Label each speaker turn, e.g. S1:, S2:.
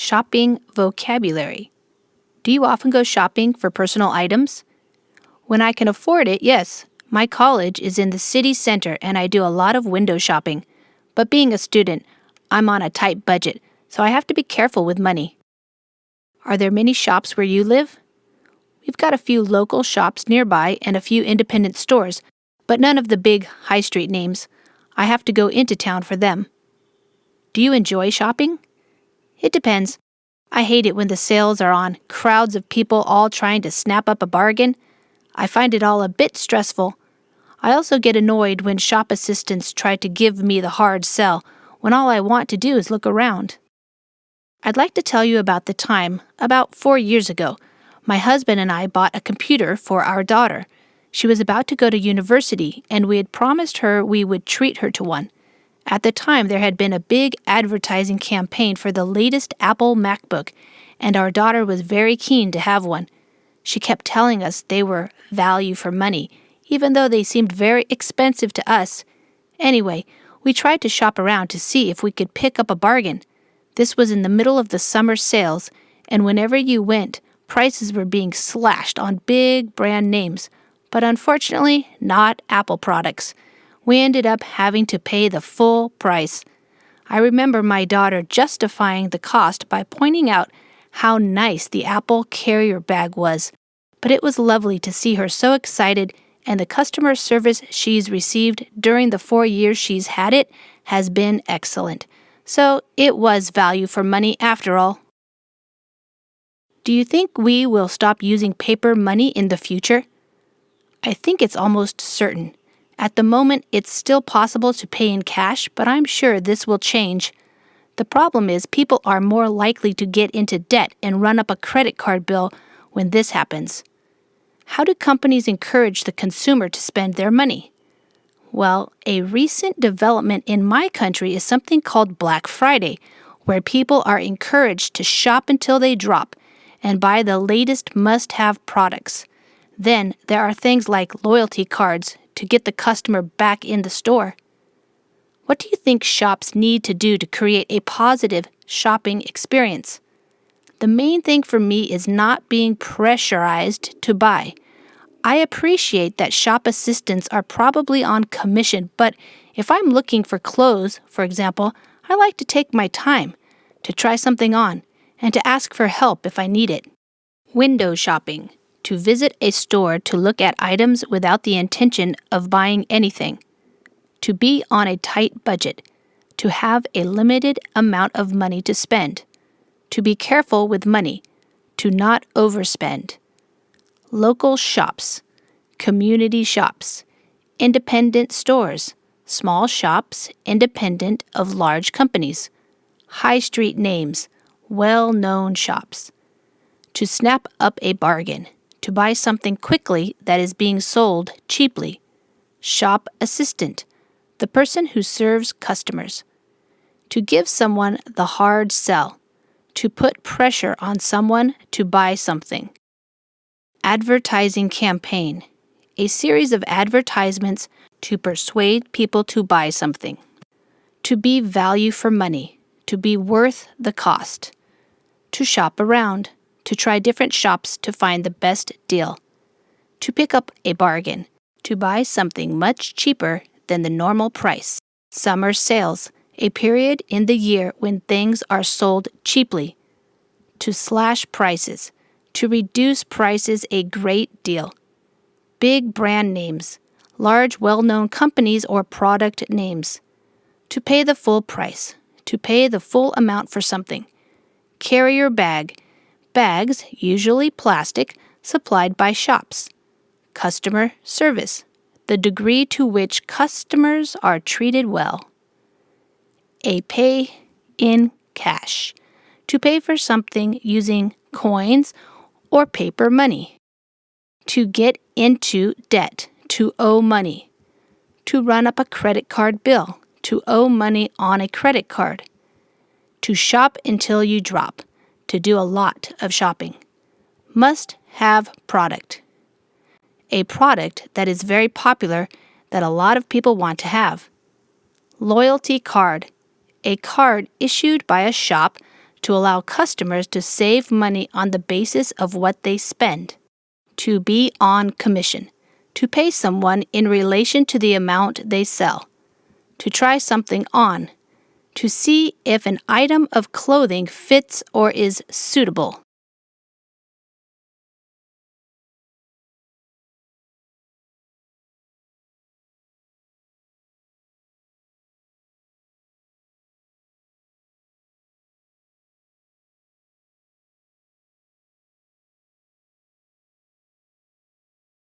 S1: Shopping vocabulary. Do you often go shopping for personal items? When I can afford it, yes. My college is in the city center and I do a lot of window shopping. But being a student, I'm on a tight budget, so I have to be careful with money. Are there many shops where you live? We've got a few local shops nearby and a few independent stores, but none of the big high street names. I have to go into town for them. Do you enjoy shopping? It depends. I hate it when the sales are on, crowds of people all trying to snap up a bargain. I find it all a bit stressful. I also get annoyed when shop assistants try to give me the hard sell when all I want to do is look around. I'd like to tell you about the time, about 4 years ago, my husband and I bought a computer for our daughter. She was about to go to university, and we had promised her we would treat her to one. At the time, there had been a big advertising campaign for the latest Apple MacBook, and our daughter was very keen to have one. She kept telling us they were value for money, even though they seemed very expensive to us. Anyway, we tried to shop around to see if we could pick up a bargain. This was in the middle of the summer sales, and whenever you went, prices were being slashed on big brand names, but unfortunately not Apple products. We ended up having to pay the full price. I remember my daughter justifying the cost by pointing out how nice the Apple carrier bag was, but it was lovely to see her so excited, and the customer service she's received during the 4 years she's had it has been excellent. So it was value for money after all. Do you think we will stop using paper money in the future? I think it's almost certain. At the moment, it's still possible to pay in cash, but I'm sure this will change. The problem is people are more likely to get into debt and run up a credit card bill when this happens. How do companies encourage the consumer to spend their money? Well, a recent development in my country is something called Black Friday, where people are encouraged to shop until they drop and buy the latest must-have products. Then there are things like loyalty cards to get the customer back in the store. What do you think shops need to do to create a positive shopping experience? The main thing for me is not being pressurized to buy. I appreciate that shop assistants are probably on commission, but if I'm looking for clothes, for example, I like to take my time to try something on and to ask for help if I need it. Window shopping. To visit a store to look at items without the intention of buying anything. To be on a tight budget. To have a limited amount of money to spend. To be careful with money. To not overspend. Local shops. Community shops. Independent stores. Small shops independent of large companies. High street names. Well-known shops. To snap up a bargain. To buy something quickly that is being sold cheaply. Shop assistant, the person who serves customers. To give someone the hard sell. To put pressure on someone to buy something. Advertising campaign, a series of advertisements to persuade people to buy something. To be value for money, to be worth the cost. To shop around. To try different shops to find the best deal. To pick up a bargain. To buy something much cheaper than the normal price. Summer sales, a period in the year when things are sold cheaply. To slash prices. To reduce prices a great deal. Big brand names. Large well-known companies or product names. To pay the full price. To pay the full amount for something. Carrier bag. Bags, usually plastic, supplied by shops. Customer service, the degree to which customers are treated well. A pay in cash, to pay for something using coins or paper money. To get into debt, to owe money. To run up a credit card bill, to owe money on a credit card. To shop until you drop. To do a lot of shopping. Must have product. A product that is very popular that a lot of people want to have. Loyalty card. A card issued by a shop to allow customers to save money on the basis of what they spend. To be on commission. To pay someone in relation to the amount they sell. To try something on. To see if an item of clothing fits or is suitable.